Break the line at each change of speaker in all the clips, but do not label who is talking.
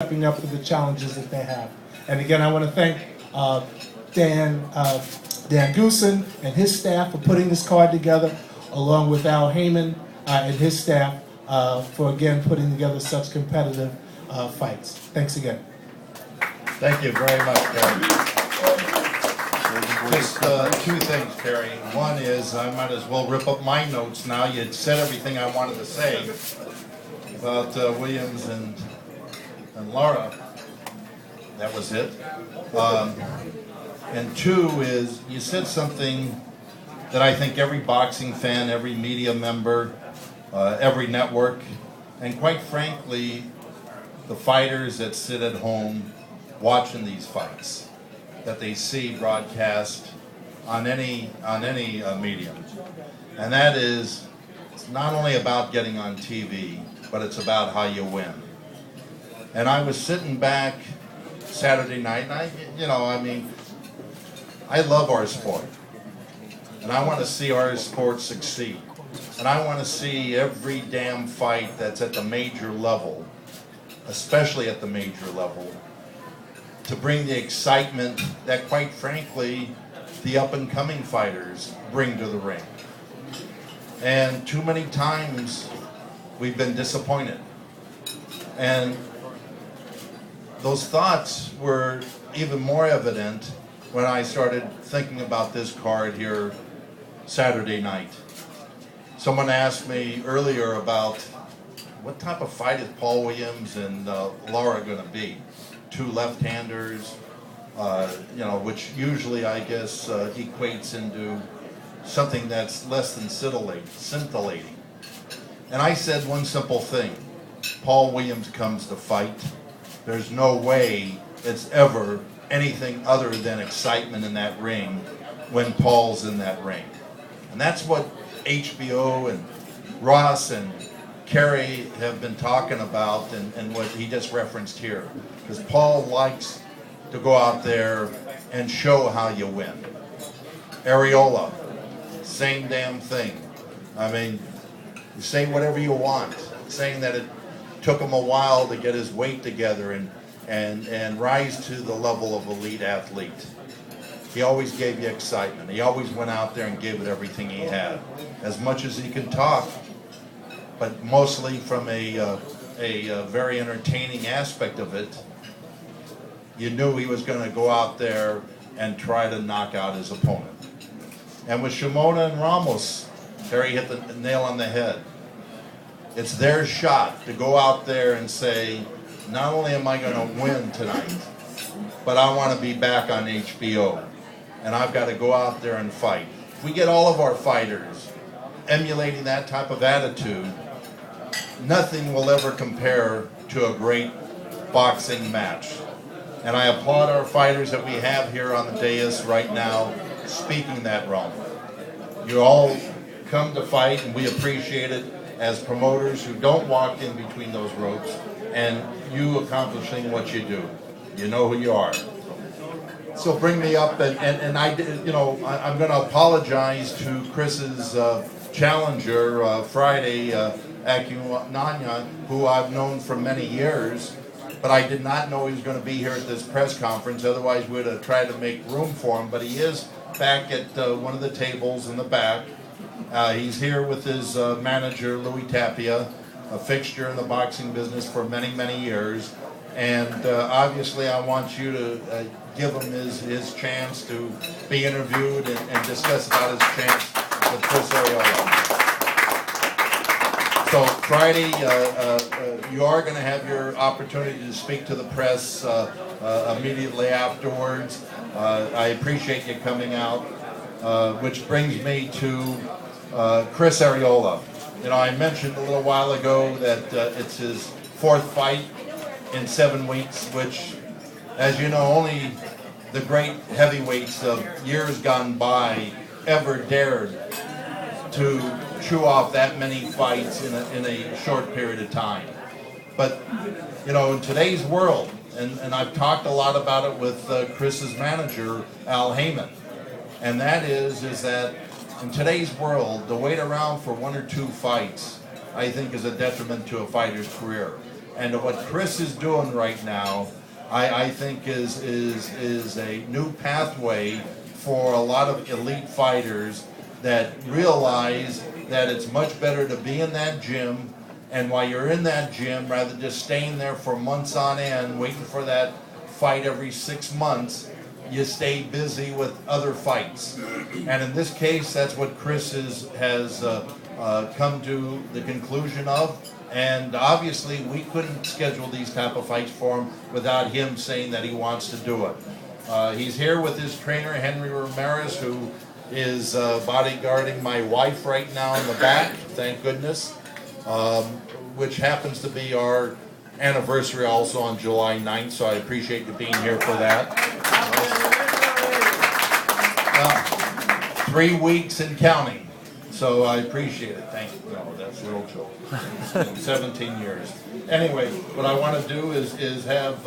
stepping up for the challenges that they have. And again, I want to thank Dan Goosen and his staff for putting this card together, along with Al Heyman and his staff for again putting together such competitive fights. Thanks again.
Thank you very much, Kerry. Just two things, Kerry. One is I might as well rip up my notes now. You'd said everything I wanted to say about Williams and Lara. That was it. And two is you said something that I think every boxing fan, every media member, every network, and quite frankly, the fighters that sit at home watching these fights, that they see broadcast on any medium. And that is, it's not only about getting on TV, but it's about how you win. And I was sitting back Saturday night, and I love our sport. And I want to see our sport succeed. And I want to see every damn fight that's at the major level, especially at the major level, to bring the excitement that, quite frankly, the up-and-coming fighters bring to the ring. And too many times, we've been disappointed. And those thoughts were even more evident when I started thinking about this card here Saturday night. Someone asked me earlier about what type of fight is Paul Williams and Lara going to be? Two left-handers, which usually, I guess, equates into something that's less than scintillating. And I said one simple thing. Paul Williams comes to fight. There's no way it's ever anything other than excitement in that ring when Paul's in that ring. And that's what HBO and Ross and Kerry have been talking about, and what he just referenced here. Because Paul likes to go out there and show how you win. Areola, same damn thing. You say whatever you want, saying that it took him a while to get his weight together and rise to the level of elite athlete. He always gave you excitement. He always went out there and gave it everything he had, as much as he could talk, but mostly from a very entertaining aspect of it. You knew he was going to go out there and try to knock out his opponent. And with Shimoda and Ramos, Terry hit the nail on the head. It's their shot to go out there and say, not only am I going to win tonight, but I want to be back on HBO. And I've got to go out there and fight. If we get all of our fighters emulating that type of attitude, nothing will ever compare to a great boxing match. And I applaud our fighters that we have here on the dais right now, speaking that realm. You all come to fight, and we appreciate it as promoters who don't walk in between those ropes, and you accomplishing what you do. You know who you are. So bring me up, and I'm going to apologize to Chris's challenger Friday, Akinanya, who I've known for many years, but I did not know he was going to be here at this press conference. Otherwise, we would have tried to make room for him. But he is back at one of the tables in the back. He's here with his manager, Louis Tapia, a fixture in the boxing business for many, many years. And obviously, I want you to give him his chance to be interviewed and discuss about his chance with Chris Areola. So Friday, you are going to have your opportunity to speak to the press immediately afterwards. I appreciate you coming out, which brings me to Chris Areola. I mentioned a little while ago that it's his fourth fight in 7 weeks, which, as you know, only the great heavyweights of years gone by ever dared to chew off that many fights in a short period of time. But, in today's world, and I've talked a lot about it with Chris's manager, Al Heyman, and that is that in today's world, to wait around for 1 or 2 fights, I think, is a detriment to a fighter's career. And what Chris is doing right now, I think is a new pathway for a lot of elite fighters that realize that it's much better to be in that gym, and while you're in that gym, rather than just staying there for months on end, waiting for that fight every 6 months, you stay busy with other fights. And in this case, that's what Chris has come to the conclusion of. And obviously, we couldn't schedule these type of fights for him without him saying that he wants to do it. He's here with his trainer, Henry Ramirez, who is bodyguarding my wife right now in the back, thank goodness, which happens to be our anniversary also on July 9th, so I appreciate you being here for that. 3 weeks and counting. So I appreciate it. Thank you. No, that's a real joke. 17 years. Anyway, what I want to do is have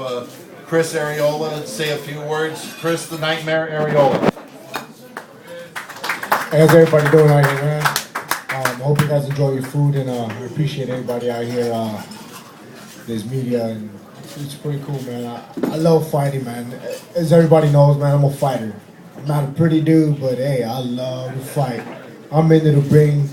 Chris Areola say a few words. Chris the Nightmare Areola.
How's everybody doing out here, man? I hope you guys enjoy your food, and I appreciate everybody out here. There's media, and it's pretty cool, man. I love fighting, man. As everybody knows, man, I'm a fighter. I'm not a pretty dude, but hey, I love to fight. I'm in there to bring,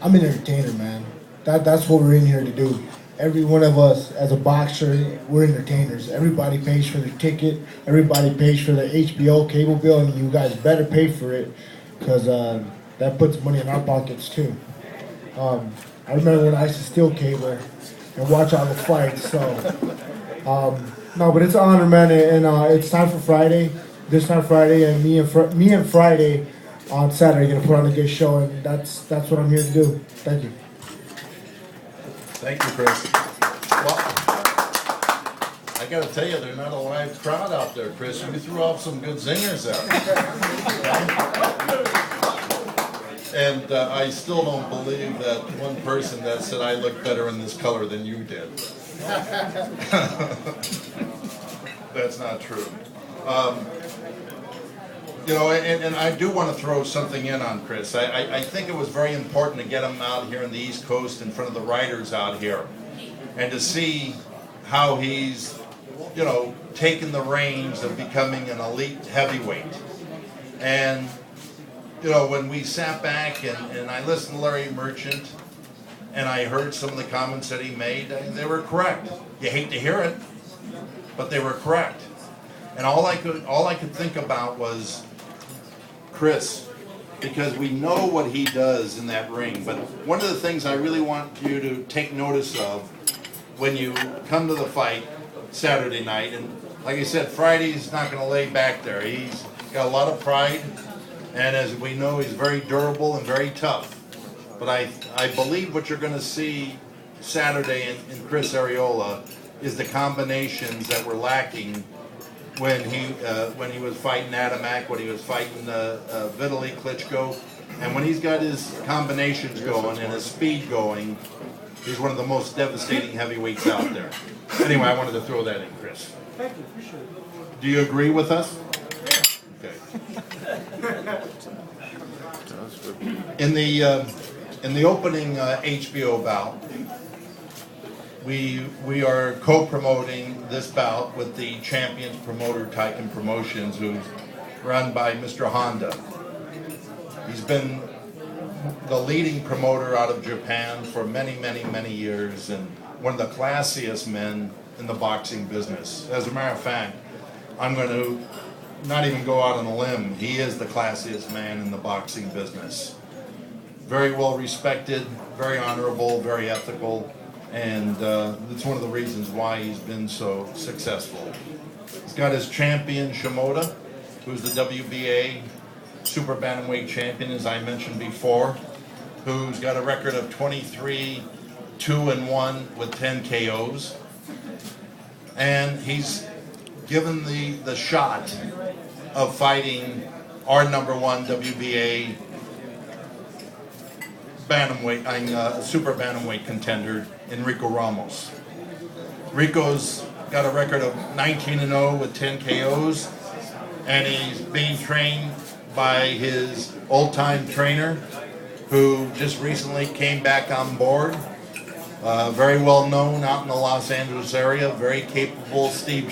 I'm an entertainer, man. That's what we're in here to do. Every one of us, as a boxer, we're entertainers. Everybody pays for the ticket. Everybody pays for the HBO cable bill, and you guys better pay for it, because that puts money in our pockets, too. I remember when I used to steal cable and watch all the fights, so. No, but it's an honor, man, and it's time for Friday. This time Friday, and me and Friday on Saturday gonna put on a good show, and that's what I'm here to do. Thank you.
Thank you, Chris. Well, I got to tell you, there's not a live crowd out there, Chris. You threw off some good zingers there. And I still don't believe that one person that said I look better in this color than you did. That's not true. You know, and I do want to throw something in on Chris. I think it was very important to get him out here on the East Coast in front of the writers out here, and to see how he's, you know, taken the reins of becoming an elite heavyweight. And, you know, when we sat back and I listened to Larry Merchant, and I heard some of the comments that he made, they were correct. You hate to hear it, but they were correct. And all I could think about was Chris, because we know what he does in that ring. But one of the things I really want you to take notice of when you come to the fight Saturday night, and like I said, Friday's not going to lay back there. He's got a lot of pride, and as we know, he's very durable and very tough. But I believe what you're going to see Saturday in Chris Areola is the combinations that were lacking when he was fighting Adamak, when he was fighting Vitaly Klitschko, and when he's got his combinations going and his speed going, he's one of the most devastating heavyweights out there. Anyway, I wanted to throw that in, Chris.
Thank you, appreciate it.
Do you agree with us? Okay. In the opening HBO bout, we are co-promoting this bout with the Champions promoter, Taiken Promotions, who's run by Mr. Honda. He's been the leading promoter out of Japan for many, many, many years, and one of the classiest men in the boxing business. As a matter of fact, I'm going to not even go out on a limb. He is the classiest man in the boxing business. Very well respected, very honorable, very ethical, and it's one of the reasons why he's been so successful. He's got his champion, Shimoda, who's the WBA Super Bantamweight champion, as I mentioned before, who's got a record of 23-2-1 with 10 KOs. And he's given the shot of fighting our #1 WBA bantamweight, super bantamweight contender, Enrico Ramos. Rico's got a record of 19-0 with 10 KOs, and he's being trained by his old-time trainer, who just recently came back on board, very well known out in the Los Angeles area, very capable. Steve